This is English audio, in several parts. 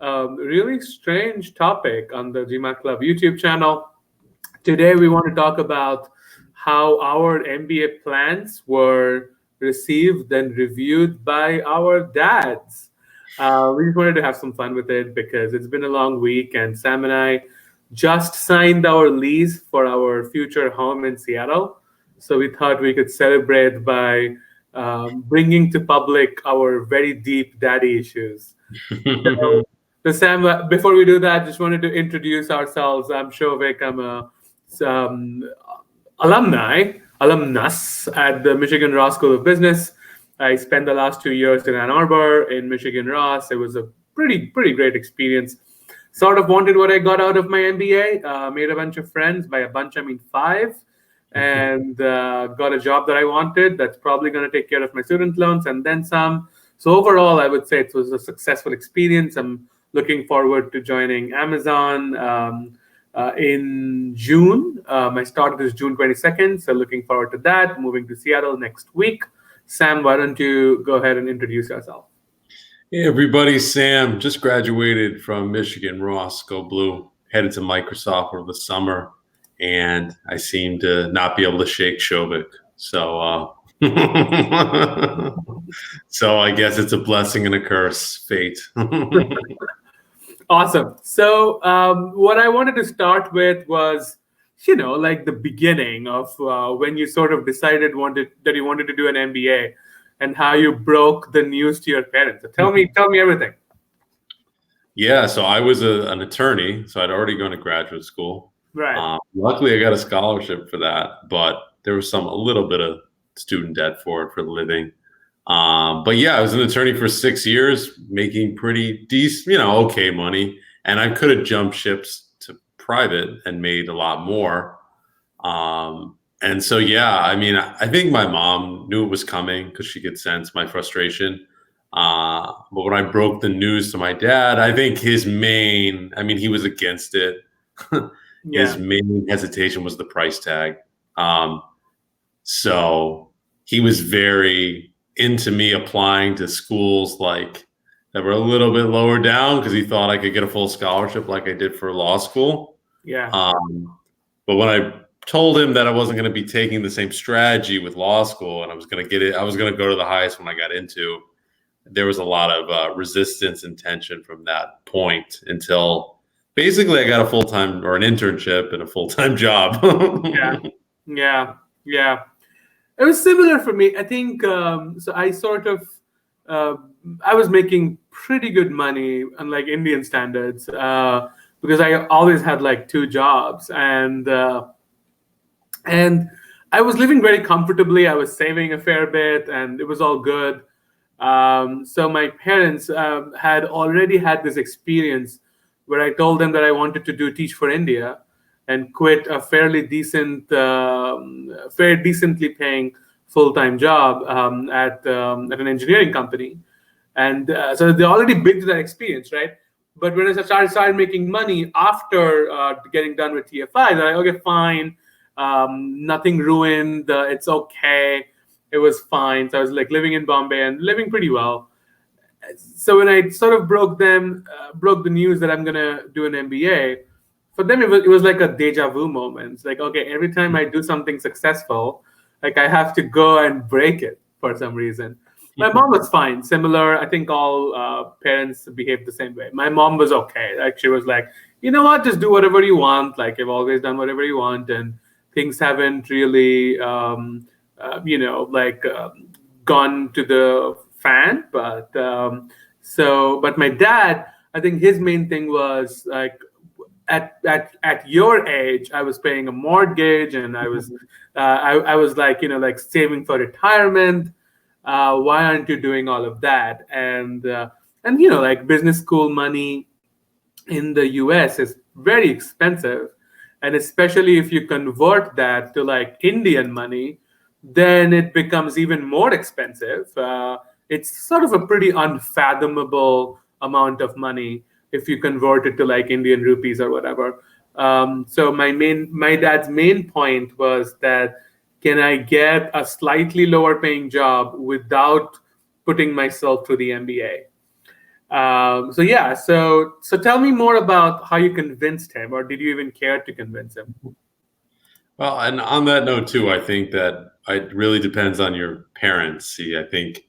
really strange topic on the GMAT Club YouTube channel. Today, we want to talk about how our MBA plans were received and reviewed by our dads. We just wanted to have some fun with it because it's been a long week, and Sam and I just signed our lease for our future home in Seattle. So we thought we could celebrate by bringing to public our very deep daddy issues. So, so Sam, before we do that, just wanted to introduce ourselves. I'm Shovik. I'm a alumnus at the Michigan Ross School of Business. I spent the last 2 years in Ann Arbor in Michigan Ross. It was a pretty great experience. Sort of wanted what I got out of my MBA. Made a bunch of friends. By a bunch, I mean 5. And got a job that I wanted. That's probably going to take care of my student loans and then some. So overall, I would say it was a successful experience. I'm looking forward to joining Amazon in June. My start is June 22nd, so looking forward to that. Moving to Seattle next week. Sam, why don't you go ahead and introduce yourself? Hey, everybody. Sam, just graduated from Michigan Ross, go blue, headed to Microsoft over the summer, and I seem to not be able to shake Shovik. So, so I guess it's a blessing and a curse, fate. Awesome. So what I wanted to start with was, like the beginning of when you sort of decided that you wanted to do an MBA and how you broke the news to your parents. So tell me everything. Yeah, so I was an attorney, so I'd already gone to graduate school. Right. Luckily, I got a scholarship for that, but there was a little bit of student debt for the living. But yeah, I was an attorney for 6 years, making pretty decent, okay money. And I could have jumped ships to private and made a lot more. And so, yeah, I mean, I think my mom knew it was coming because she could sense my frustration. But when I broke the news to my dad, I think he was against it. His main hesitation was the price tag. So he was very into me applying to schools that were a little bit lower down because he thought I could get a full scholarship like I did for law school. Yeah. But when I told him that I wasn't going to be taking the same strategy with law school and I was going to go to the highest one I got into, there was a lot of resistance and tension from that point until basically I got a full-time or an internship and a full-time job. Yeah. It was similar for me. I think so. I sort of I was making pretty good money, unlike Indian standards, because I always had like 2 jobs, and I was living very comfortably. I was saving a fair bit, and it was all good. So my parents had already had this experience where I told them that I wanted to teach for India and quit a fairly decently paying full-time job at an engineering company. And so they already been to that experience, right? But when I started making money after getting done with TFI, they're like, okay, fine, nothing ruined, it's okay, it was fine. So I was like living in Bombay and living pretty well. So when I sort of broke the news that I'm gonna do an MBA, for them it was like a deja vu moment. It's like, okay, every time I do something successful, like I have to go and break it for some reason. My mom was fine. Similar, I think all parents behave the same way. My mom was okay. Like she was like, you know what, just do whatever you want. Like you've always done whatever you want, and things haven't really, gone to the fan. But my dad, I think his main thing was like, at your age, I was paying a mortgage, and I was like saving for retirement. Why aren't you doing all of that? And like business school money in the US is very expensive, and especially if you convert that to like Indian money, then it becomes even more expensive. It's sort of a pretty unfathomable amount of money if you convert it to like Indian rupees or whatever. So my dad's main point was that, can I get a slightly lower paying job without putting myself through the MBA? So yeah, so tell me more about how you convinced him, or did you even care to convince him? Well, and on that note too, I think that it really depends on your parents. See, I think,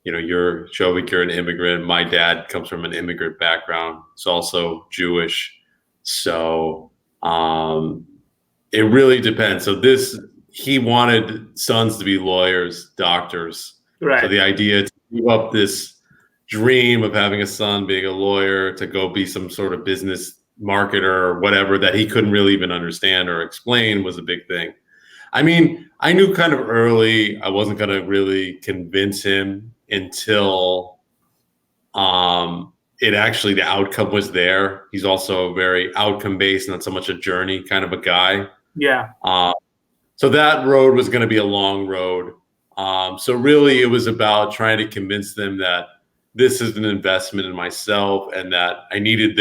you're Shovik, you're an immigrant. My dad comes from an immigrant background. He's also Jewish. So um, it really depends. So he wanted sons to be lawyers, doctors. So Right, the idea to give up this dream of having a son being a lawyer to go be some sort of business marketer or whatever that he couldn't really even understand or explain was a big thing. I mean, I knew kind of early I wasn't going to really convince him until it actually the outcome was there. He's also very outcome based, not so much a journey kind of a guy. yeah, Um, so that road was going to be a long road. So really, it was about trying to convince them that this is an investment in myself and that I needed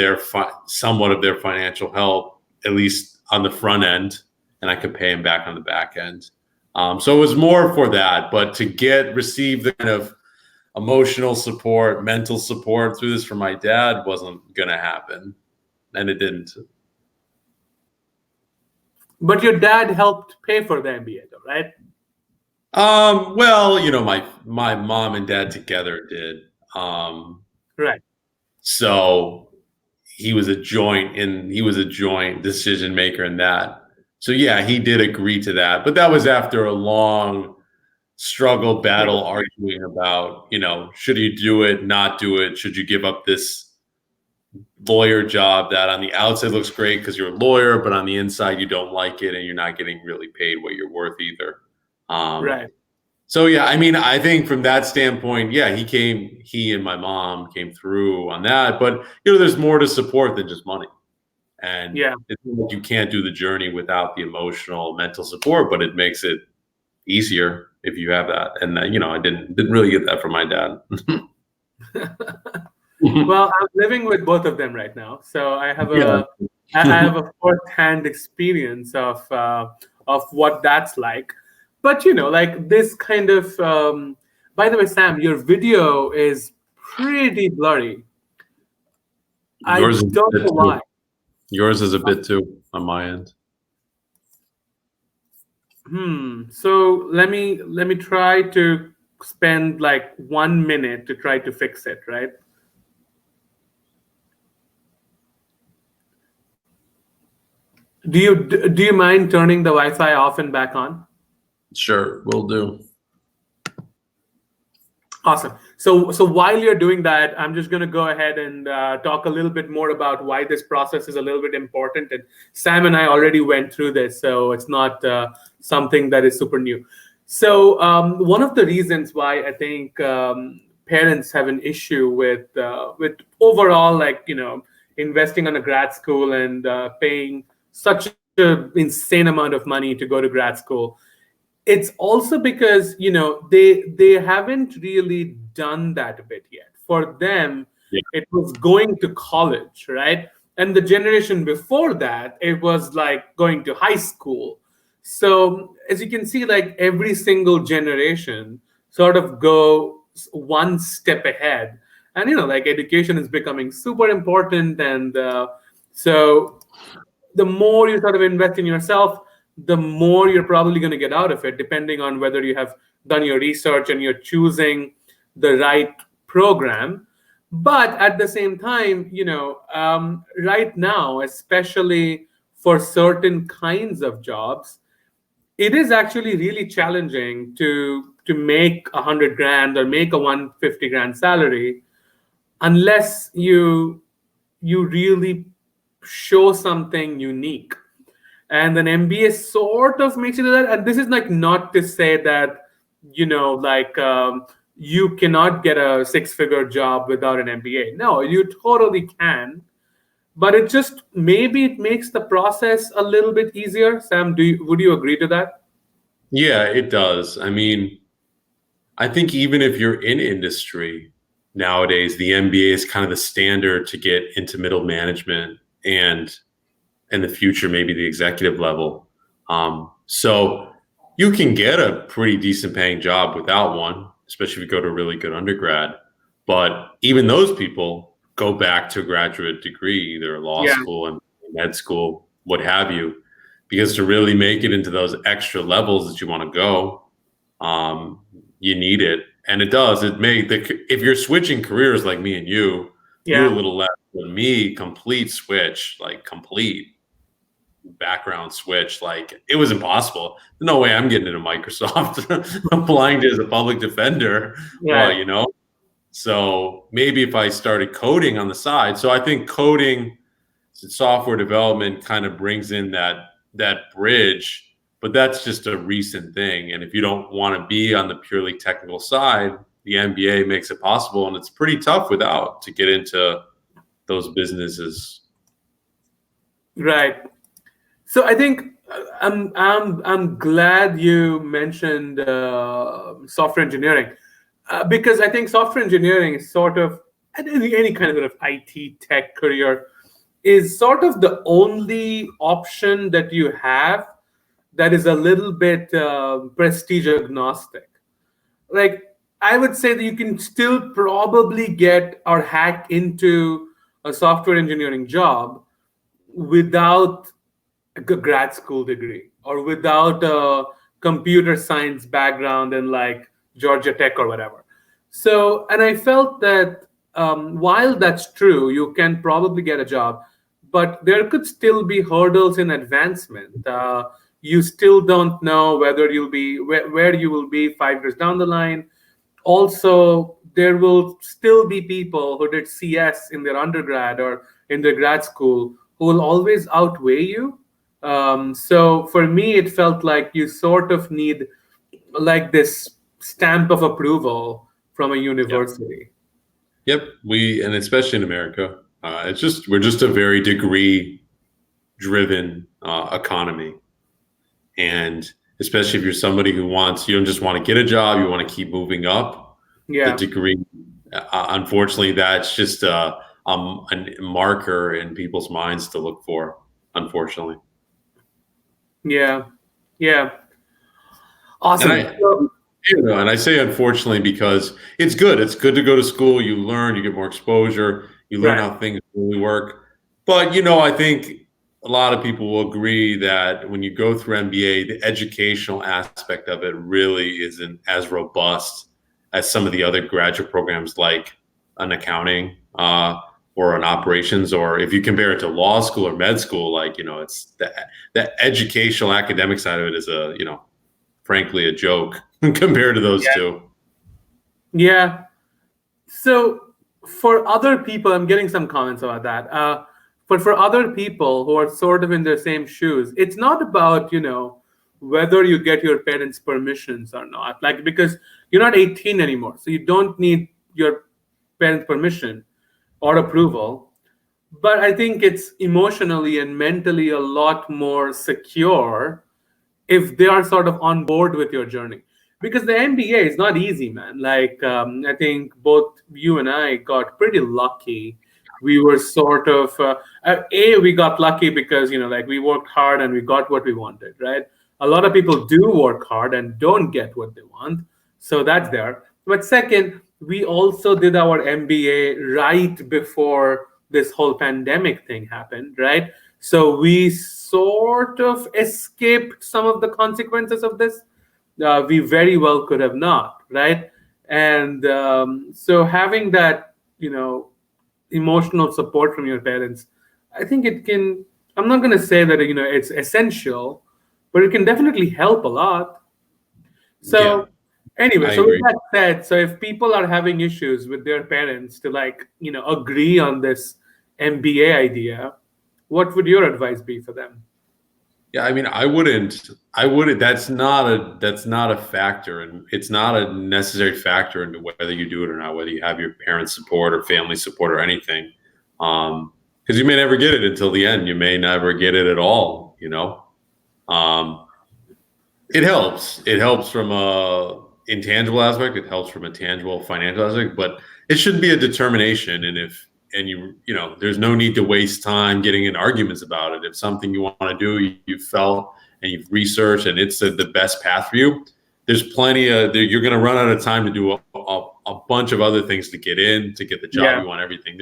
somewhat of their financial help, at least on the front end, and I could pay them back on the back end. So it was more for that, but to receive the kind of emotional support, mental support through this from my dad wasn't going to happen, and it didn't. but your dad helped pay for the MBA, though, right? Well, my mom and dad together did. Um, Right, so he was a joint decision maker in that. So yeah, he did agree to that, but that was after a long struggle, battle, arguing about, should you do it, not do it? Should you give up this lawyer job that on the outside looks great because you're a lawyer, but on the inside you don't like it and you're not getting really paid what you're worth either. Um, right, So yeah, I mean, I think from that standpoint, yeah, he and my mom came through on that. But there's more to support than just money, and yeah. it's not like you can't do the journey without the emotional, mental support. But it makes it easier if you have that. And I didn't really get that from my dad. Well, I'm living with both of them right now, so Yeah. I have a first-hand experience of what that's like. But like this kind of. By the way, Sam, your video is pretty blurry. I Yours is a don't bit know too. why. Yours is a bit too on my end. So let me try to spend like 1 minute to try to fix it, right? Do you mind turning the Wi-Fi off and back on? Sure, will do. Awesome. So while you're doing that, I'm just going to go ahead and talk a little bit more about why this process is a little bit important. And Sam and I already went through this, so it's not something that is super new. So one of the reasons why I think parents have an issue with overall, like investing on a grad school and paying such an insane amount of money to go to grad school, it's also because they haven't really done that bit yet. For them, Yeah. it was going to college, right? And the generation before that, it was like going to high school. So as you can see, like every single generation sort of go one step ahead. And like education is becoming super important. And so the more you sort of invest in yourself, the more you're probably going to get out of it, depending on whether you have done your research and you're choosing the right program. But at the same time, right now, especially for certain kinds of jobs, it is actually really challenging to make 100 grand or make a 150 grand salary unless you really show something unique. And then MBA sort of makes you do that. And this is like not to say that like you cannot get a six-figure job without an MBA. No, you totally can. But maybe it makes the process a little bit easier. Sam, would you agree to that? Yeah, it does. I mean, I think even if you're in industry nowadays, the MBA is kind of the standard to get into middle management and in the future, maybe the executive level. So you can get a pretty decent paying job without one, especially if you go to a really good undergrad. But even those people go back to a graduate degree, either law Yeah. school and med school, what have you, because to really make it into those extra levels that you want to go, you need it. And it does. If you're switching careers like me and you a Yeah. little less than me, complete switch, like complete background switch, like it was impossible. No way I'm getting into Microsoft applying to as a public defender. Well, Right. so maybe if I started coding on the side. So I think coding, software development kind of brings in that bridge, but that's just a recent thing. And if you don't want to be on the purely technical side, the MBA makes it possible, and it's pretty tough without to get into those businesses. Right. So I think I'm glad you mentioned software engineering, because I think software engineering is sort of, and any kind of IT tech career is sort of the only option that you have that is a little bit prestige agnostic. Like, I would say that you can still probably get or hack into a software engineering job without a grad school degree or without a computer science background in like Georgia Tech or whatever. So, and I felt that while that's true, you can probably get a job, but there could still be hurdles in advancement. You still don't know whether you'll be where you will be 5 years down the line. Also, there will still be people who did CS in their undergrad or in their grad school who will always outweigh you. So for me, it felt like you sort of need like this stamp of approval from a Yep. university. Yep. And especially in America, we're just a very degree driven economy. And especially if you're somebody you don't just want to get a job, you want to keep moving up the Yeah, degree. Unfortunately, that's just a marker in people's minds to look for, unfortunately. yeah, yeah. And Awesome. So, and I say unfortunately because it's good. It's good to go to school. You learn, you get more exposure, you learn right. how things really work. But I think a lot of people will agree that when you go through MBA, the educational aspect of it really isn't as robust as some of the other graduate programs, like an accounting or an operations, or if you compare it to law school or med school, like it's the educational academic side of it is frankly a joke compared to those Yeah. two. Yeah. So for other people, I'm getting some comments about that. But for other people who are sort of in their same shoes, it's not about, whether you get your parents' permissions or not. Like, because you're not 18 anymore, so you don't need your parents' permission or approval. But I think it's emotionally and mentally a lot more secure if they are sort of on board with your journey, because the MBA is not easy, man. Like, I think both you and I got pretty lucky. We were sort of we got lucky because like we worked hard and we got what we wanted, right? A lot of people do work hard and don't get what they want, so that's there. But second, we also did our MBA right before this whole pandemic thing happened, right? So we sort of escaped some of the consequences of this. We very well could have not, right? And so having that, emotional support from your parents, I think it can. I'm not going to say that it's essential, but it can definitely help a lot. Yeah, So anyway, I so with agree. that said, so if people are having issues with their parents to like, agree on this MBA idea, what would your advice be for them? Yeah, I mean, I wouldn't. That's not a factor, and it's not a necessary factor into whether you do it or not, whether you have your parents' support or family support or anything. Because you may never get it until the end. You may never get it at all. Um, it helps. It helps from a intangible aspect. It helps from a tangible financial aspect, but it should be a determination. There's no need to waste time getting in arguments about it. If something you want to do, you felt and you've researched, and it's the best path for you. There's plenty of. You're going to run out of time to do a bunch of other things to get the job Yeah. you want, everything.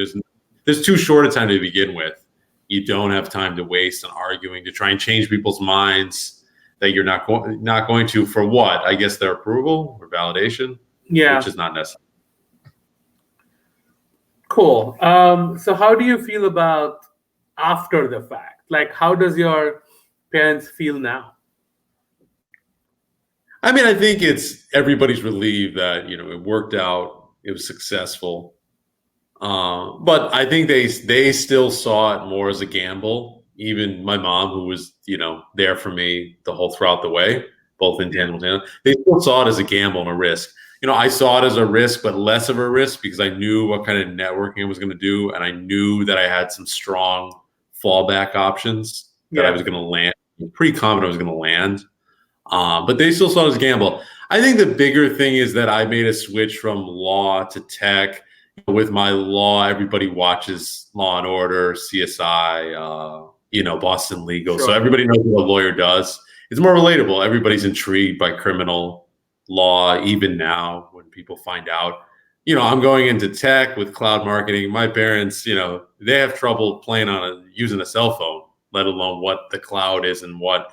there's too short a time to begin with. You don't have time to waste on arguing to try and change people's minds that you're not going to, for what? I guess their approval or validation, which is not necessary. Cool. So how do you feel about after the fact? Like, how does your parents feel now? I mean, I think everybody's relieved that, it worked out, it was successful. But I think they still saw it more as a gamble. Even my mom, who was, there for me throughout the way, both in tandem, they still saw it as a gamble and a risk. I saw it as a risk, but less of a risk because I knew what kind of networking I was going to do. And I knew that I had some strong fallback options that I was going to land. I'm pretty confident I was going to land. But they still saw it as a gamble. I think the bigger thing is that I made a switch from law to tech. With my law, everybody watches Law and Order, CSI, Boston Legal. Sure. So everybody knows what a lawyer does. It's more relatable. Everybody's intrigued by criminal law, even now when people find out. I'm going into tech with cloud marketing. My parents, they have trouble using a cell phone, let alone what the cloud is and what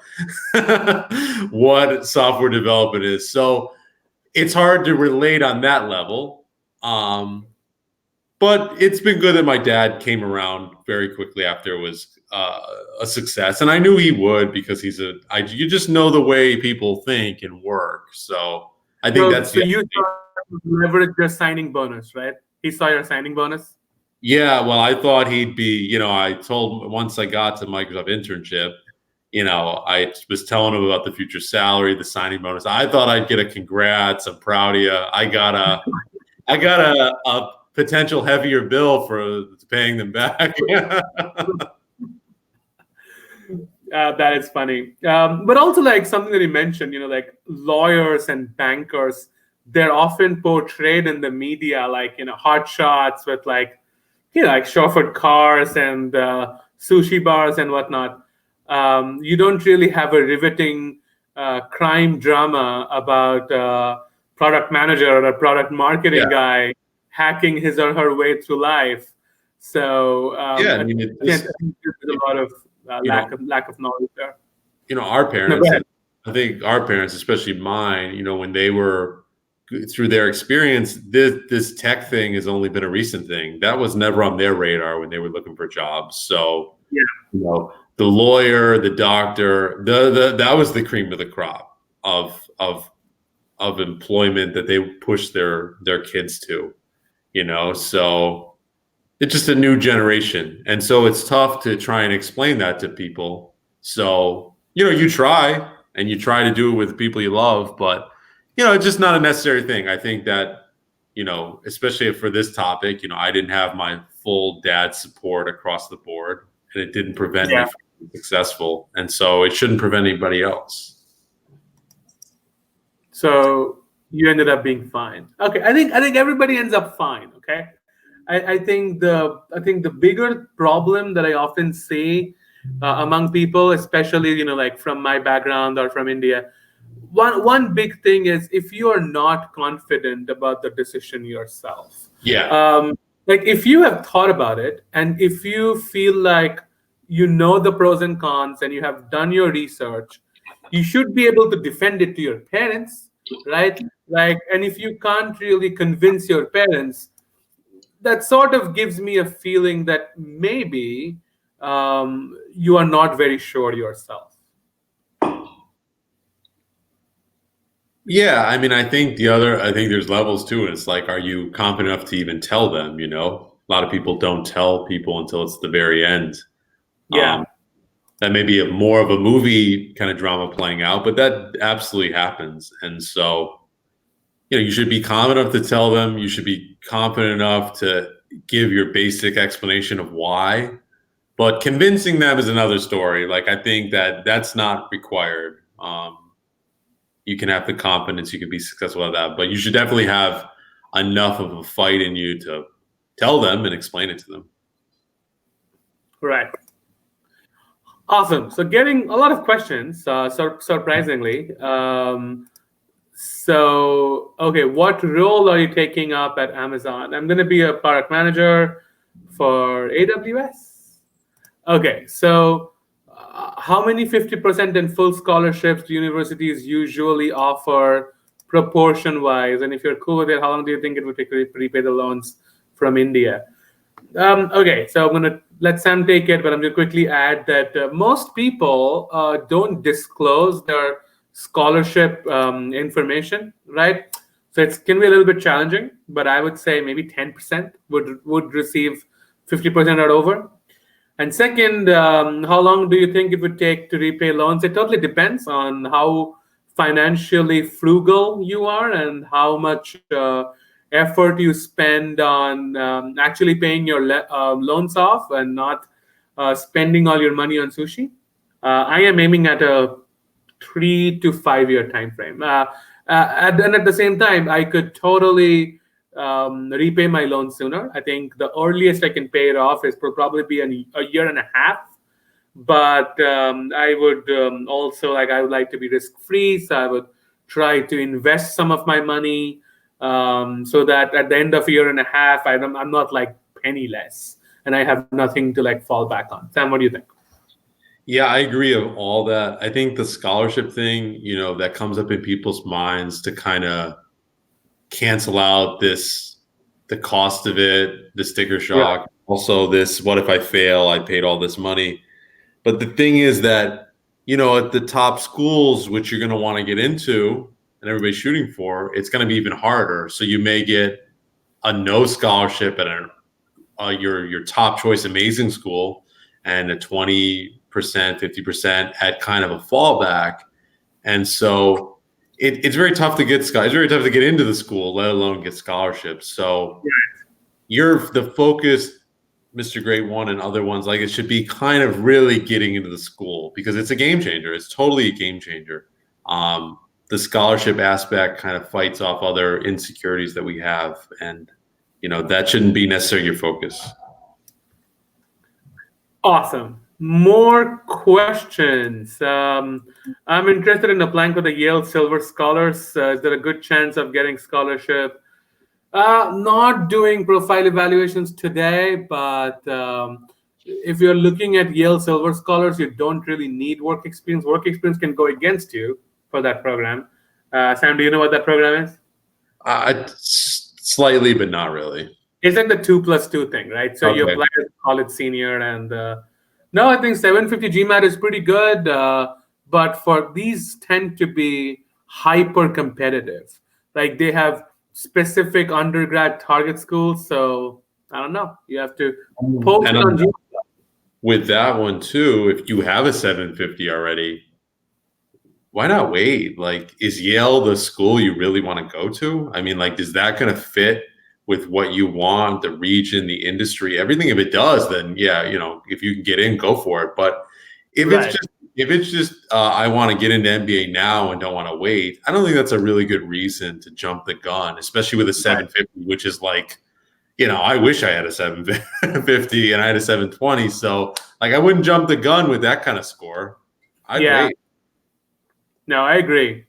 what software development is. So it's hard to relate on that level. But it's been good that my dad came around very quickly after it was a success. And I knew he would because you just know the way people think and work. So I think So you leverage your signing bonus, right? He saw your signing bonus? Yeah, well, I thought he'd be, I told once I got to Microsoft internship, I was telling him about the future salary, the signing bonus. I thought I'd get a congrats. I'm proud of you. I got a potential heavier bill for paying them back. That is funny. But also like something that you mentioned, like lawyers and bankers, they're often portrayed in the media like, hot shots with like chauffeured cars and sushi bars and whatnot. You don't really have a riveting crime drama about a product manager or a product marketing guy hacking his or her way through life. So I mean, there's a lot of lack of knowledge there. Our parents, I think our parents, especially mine, when they were through their experience, this tech thing has only been a recent thing. That was never on their radar when they were looking for jobs. So, the lawyer, the doctor, that was the cream of the crop of employment that they pushed their kids to. So it's just a new generation. And so it's tough to try and explain that to people. So, you try to do it with people you love, but, it's just not a necessary thing. I think that, especially for this topic, I didn't have my full dad support across the board, and it didn't prevent me from being successful. And so it shouldn't prevent anybody else. So you ended up being fine. Okay, I think everybody ends up fine. Okay, I think the bigger problem that I often see among people, especially like from my background or from India, one big thing is if you are not confident about the decision yourself. Like if you have thought about it and if you feel like the pros and cons and you have done your research, you should be able to defend it to your parents, right? Like, and if you can't really convince your parents, that sort of gives me a feeling that maybe you are not very sure yourself. Yeah, I mean, I think there's levels to it. It's like, are you confident enough to even tell them? A lot of people don't tell people until it's the very end. That may be more of a movie kind of drama playing out, but that absolutely happens. And so, you should be confident enough to tell them. You should be confident enough to give your basic explanation of why. But convincing them is another story. Like, I think that's not required. You can have the confidence, you can be successful at that, but you should definitely have enough of a fight in you to tell them and explain it to them. Right. Awesome. So getting a lot of questions, surprisingly. So, okay, what role are you taking up at Amazon? I'm going to be a product manager. For AWS? Okay, so how many 50% and full scholarships do universities usually offer proportion wise? And if you're cool with it, how long do you think it would take to repay the loans from India? Okay, so I'm gonna let Sam take it, but I'm gonna quickly add that most people don't disclose their scholarship information, right? So it can be a little bit challenging, but I would say maybe 10% would receive 50% or over. And second, how long do you think it would take to repay loans? It totally depends on how financially frugal you are and how much effort you spend on actually paying your loans off and not spending all your money on sushi. I am aiming at a 3 to 5 year time frame. And at the same time, I could totally repay my loan sooner. I think the earliest I can pay it off is probably be a year and a half. But I would also I would like to be risk free, so I would try to invest some of my money so that at the end of a year and a half, I'm not like penniless and I have nothing to like fall back on. Sam, what do you think? Yeah, I agree of all that. I think the scholarship thing, that comes up in people's minds to kind of cancel out the cost of it, the sticker Right. shock. Also, this, what if I fail? I paid all this money. But the thing is that, at the top schools, which you're going to want to get into and everybody's shooting for, it's going to be even harder. So you may get a no scholarship at your top choice amazing school and a 20%, 50% at kind of a fallback. And so it's very tough to get into the school, let alone get scholarships. So you're the focus, Mr. Great One and other ones like it should be kind of really getting into the school because it's a game changer. It's totally a game changer. The scholarship aspect kind of fights off other insecurities that we have. And, that shouldn't be necessarily your focus. Awesome. More questions. I'm interested in applying for the Yale Silver Scholars. Is there a good chance of getting scholarship? Not doing profile evaluations today, but if you're looking at Yale Silver Scholars, you don't really need work experience. Work experience can go against you for that program. Sam, do you know what that program is? Slightly, but not really. It's like the 2+2 thing, right? So you Okay. apply as a college senior, and no, I think 750 GMAT is pretty good. But for these tend to be hyper competitive. Like they have specific undergrad target schools. So I don't know. You have to post And it on GMAT. with that one too, if you have a 750 already, why not wait? Like, is Yale the school you really want to go to? I mean, like, is that going to fit with what you want, the region, the industry, everything? If it does, then yeah, if you can get in, go for it. But if Right. it's just I want to get into MBA now and don't want to wait, I don't think that's a really good reason to jump the gun, especially with a 750, which is like, I wish I had a 750 and I had a 720. So like, I wouldn't jump the gun with that kind of score. I'd wait. No, I agree.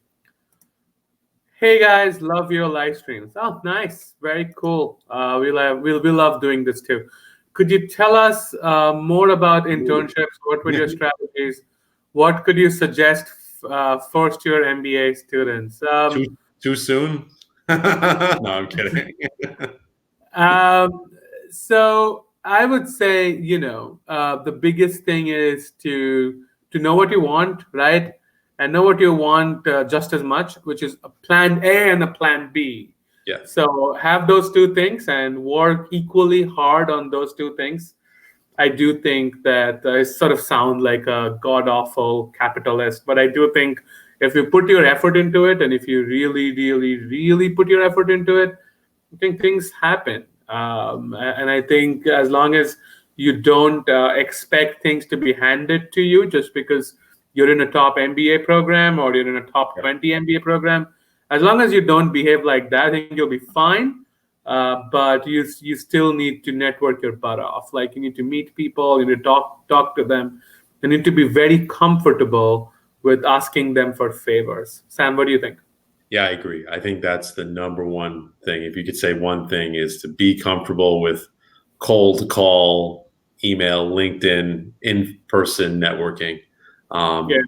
Hey guys, love your live streams. Oh, nice, very cool. We love doing this too. Could you tell us more about internships? What were your strategies? What could you suggest first year MBA students? Too soon? No, I'm kidding. So I would say, the biggest thing is to know what you want, right? And know what you want just as much, which is a plan A and a plan B. Yeah. So have those two things and work equally hard on those two things. I do think that I sort of sound like a god awful capitalist, but I do think if you put your effort into it and if you really, really, really put your effort into it, I think things happen. And I think as long as you don't expect things to be handed to you just because you're in a top MBA program or you're in a top 20 MBA program, as long as you don't behave like that, I think you'll be fine. But you still need to network your butt off. Like you need to meet people, you need to talk to them. You need to be very comfortable with asking them for favors. Sam, what do you think? Yeah, I agree. I think that's the number one thing. If you could say one thing is to be comfortable with cold call, email, LinkedIn, in-person networking. Yeah.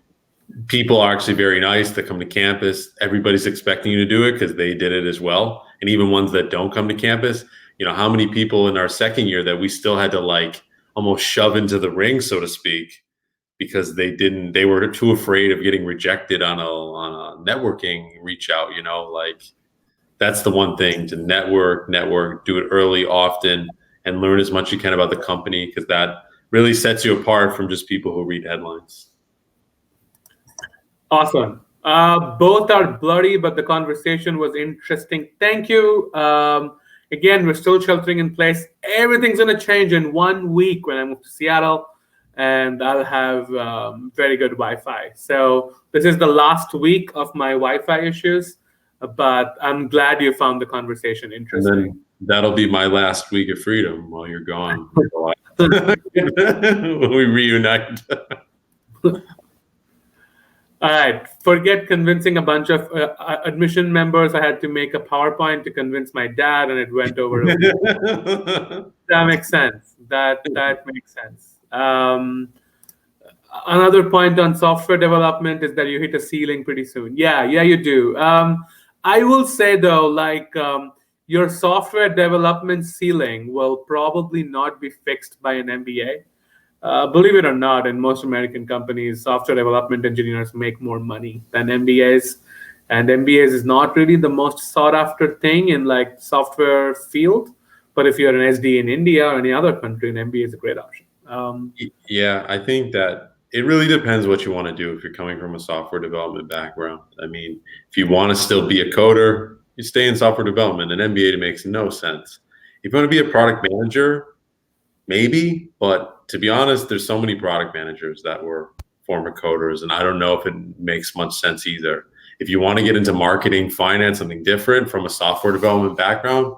People are actually very nice that come to campus. Everybody's expecting you to do it because they did it as well. And even ones that don't come to campus, how many people in our second year that we still had to like almost shove into the ring, so to speak, because they were too afraid of getting rejected on a networking reach out, like that's the one thing, to network, do it early, often, and learn as much as you can about the company, because that really sets you apart from just people who read headlines. Awesome. Both are blurry, but the conversation was interesting. Thank you. Again, we're still sheltering in place. Everything's going to change in 1 week when I move to Seattle, and I'll have very good Wi-Fi. So this is the last week of my Wi-Fi issues, but I'm glad you found the conversation interesting. And then that'll be my last week of freedom while you're gone. When we reunite. All right, forget convincing a bunch of admission members. I had to make a PowerPoint to convince my dad, and it went over. That makes sense. That makes sense. Another point on software development is that you hit a ceiling pretty soon. Yeah, you do. I will say though, like your software development ceiling will probably not be fixed by an MBA. Believe it or not, in most American companies, software development engineers make more money than MBAs. And MBAs is not really the most sought after thing in like software field. But if you're an SD in India or any other country, an MBA is a great option. Yeah, I think that it really depends what you want to do if you're coming from a software development background. I mean, if you want to still be a coder, you stay in software development. An MBA makes no sense. If you want to be a product manager, maybe, but to be honest, there's so many product managers that were former coders, and I don't know if it makes much sense either. If you want to get into marketing, finance, something different from a software development background,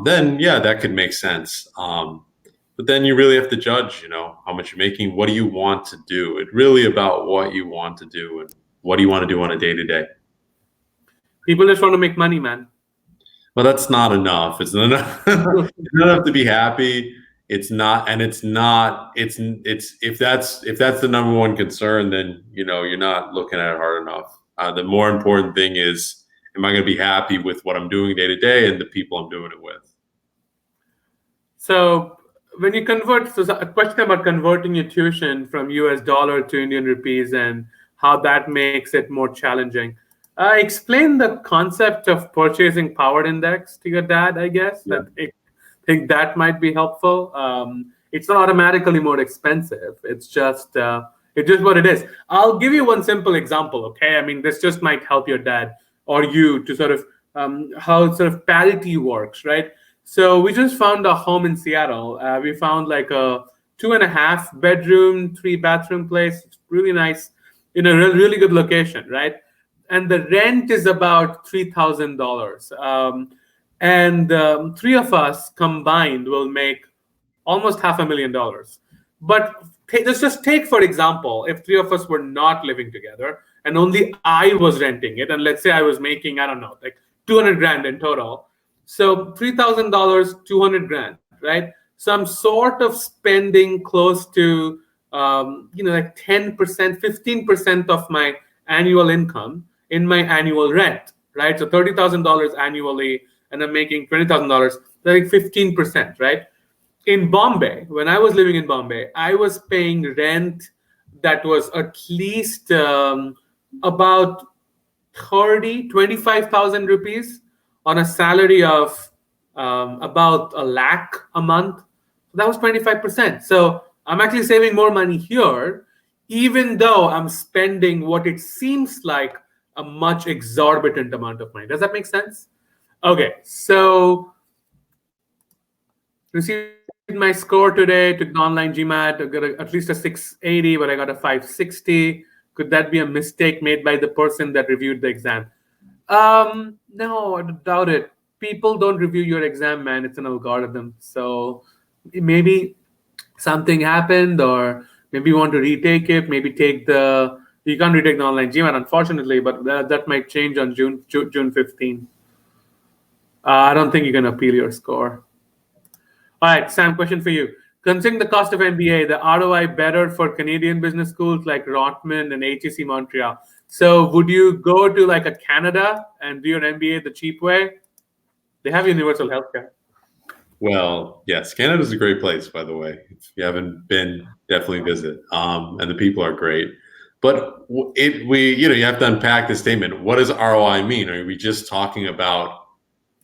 then yeah, that could make sense. But then you really have to judge, how much you're making. What do you want to do? It's really about what you want to do and what do you want to do on a day-to-day. People just want to make money, man. Well, that's not enough. It's not enough. It's not enough to be happy. It's not, and it's not. It's if that's the number one concern, then you're not looking at it hard enough. The more important thing is, am I going to be happy with what I'm doing day to day and the people I'm doing it with? So when you convert, so a question about converting your tuition from US dollar to Indian rupees and how that makes it more challenging. Explain the concept of purchasing power index to your dad, I guess. Yeah. I think that might be helpful. It's not automatically more expensive. It's just what it is. I'll give you one simple example, okay? I mean, this just might help your dad or you to sort of how sort of parity works, right? So we just found a home in Seattle. We found like a 2.5 bedroom, 3 bathroom place. It's really nice in a really good location, right? And the rent is about $3,000. And 3 of us combined will make almost $500,000. But let's just take, for example, if 3 of us were not living together and only I was renting it, and let's say I was making, I don't know, like 200 grand in total. So $3,000, 200 grand, right? So I'm sort of spending close to, like 10%, 15% of my annual income in my annual rent, right? So $30,000 annually, and I'm making $20,000, like 15%, right? In Bombay, when I was living in Bombay, I was paying rent that was at least about 25,000 rupees on a salary of about a lakh a month. That was 25%. So I'm actually saving more money here, even though I'm spending what it seems like a much exorbitant amount of money. Does that make sense? Okay, so received my score today, took the online GMAT, I got at least a 680, but I got a 560. Could that be a mistake made by the person that reviewed the exam? No, I doubt it. People don't review your exam, man. It's an algorithm. So maybe something happened, or maybe you want to retake it. Maybe you can't retake the online GMAT, unfortunately, but that might change on June 15. I don't think you can appeal your score. All right, Sam, question for you. Considering the cost of MBA, the ROI better for Canadian business schools like Rotman and HEC Montreal. So would you go to like a Canada and do your MBA the cheap way? They have universal healthcare. Well, yes, Canada's a great place, by the way. If you haven't been, definitely visit. And the people are great. But you have to unpack the statement. What does ROI mean? Are we just talking about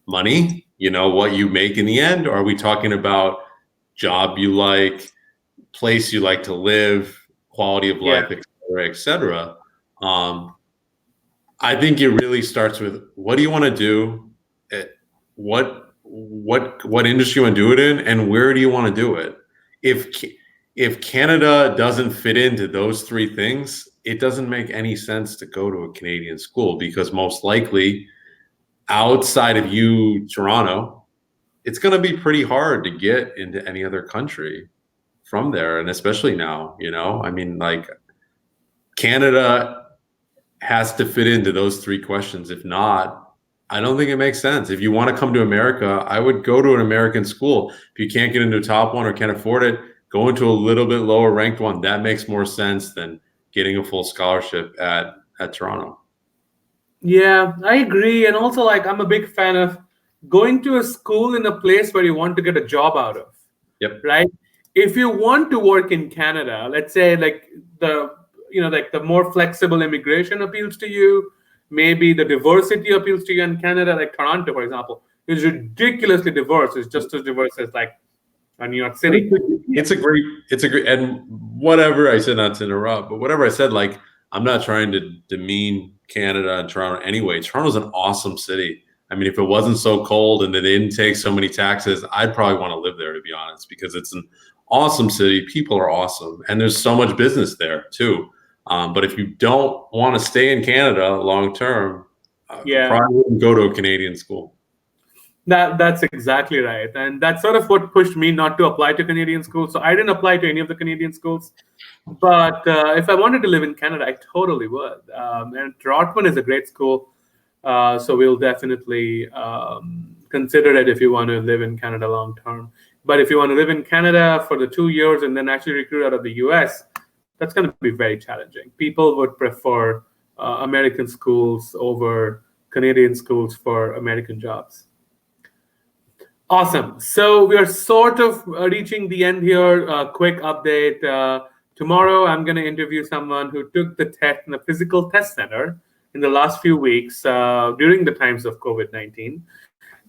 money? What you make in the end? Or are we talking about job you like, place you like to live, quality of Yeah. life, et cetera, et cetera? I think it really starts with what do you want to do? What industry you want to do it in, and where do you want to do it? If Canada doesn't fit into those three things, it doesn't make any sense to go to a Canadian school, because most likely outside of Toronto, it's going to be pretty hard to get into any other country from there. And especially now, like Canada has to fit into those three questions. If not, I don't think it makes sense. If you want to come to America, I would go to an American school. If you can't get into a top one or can't afford it, go into a little bit lower ranked one. That makes more sense than getting a full scholarship at Toronto. Yeah, I agree. And also, like, I'm a big fan of going to a school in a place where you want to get a job out of. Yep. Right? If you want to work in Canada, let's say like the more flexible immigration appeals to you, maybe the diversity appeals to you in Canada, like Toronto, for example, is ridiculously diverse. It's just as diverse as like New York City. It's a great, and whatever I said, not to interrupt, but whatever I said, like, I'm not trying to demean Canada and Toronto anyway. Toronto's an awesome city. I mean, if it wasn't so cold and they didn't take so many taxes, I'd probably want to live there, to be honest, because it's an awesome city. People are awesome. And there's so much business there too. But if you don't want to stay in Canada long term, you probably wouldn't go to a Canadian school. That's exactly right. And that's sort of what pushed me not to apply to Canadian schools. So I didn't apply to any of the Canadian schools. But if I wanted to live in Canada, I totally would. And Rotman is a great school. So we'll definitely consider it if you want to live in Canada long term. But if you want to live in Canada for the 2 years and then actually recruit out of the US, that's going to be very challenging. People would prefer American schools over Canadian schools for American jobs. Awesome. So we are sort of reaching the end here. Quick update. Tomorrow, I'm going to interview someone who took the test in a physical test center in the last few weeks during the times of COVID-19.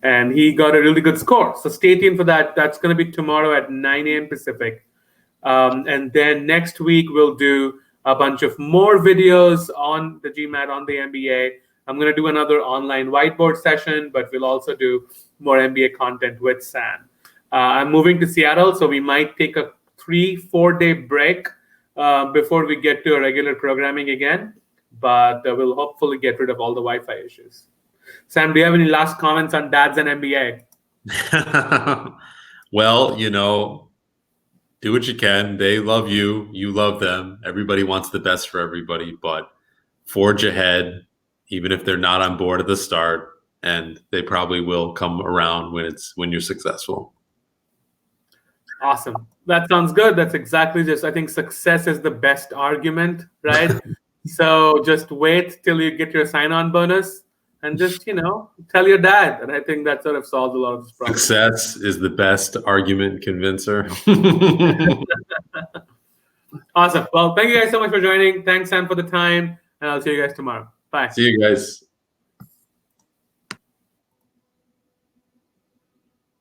And he got a really good score. So stay tuned for that. That's going to be tomorrow at 9 a.m. Pacific. And then next week, we'll do a bunch of more videos on the GMAT, on the MBA. I'm going to do another online whiteboard session, but we'll also do more MBA content with Sam. I'm moving to Seattle, so we might take a 3-4 day break before we get to a regular programming again, but we'll hopefully get rid of all the Wi-Fi issues. Sam, do you have any last comments on dads and MBA? Well, do what you can. They love you. You love them. Everybody wants the best for everybody, but forge ahead, even if they're not on board at the start, and they probably will come around when you're successful. Awesome. That sounds good. That's exactly just, I think success is the best argument, right? So just wait till you get your sign-on bonus and just, tell your dad. And I think that sort of solves a lot of this problem. Success is the best argument convincer. Awesome. Well, thank you guys so much for joining. Thanks, Sam, for the time. And I'll see you guys tomorrow. Bye. See you guys.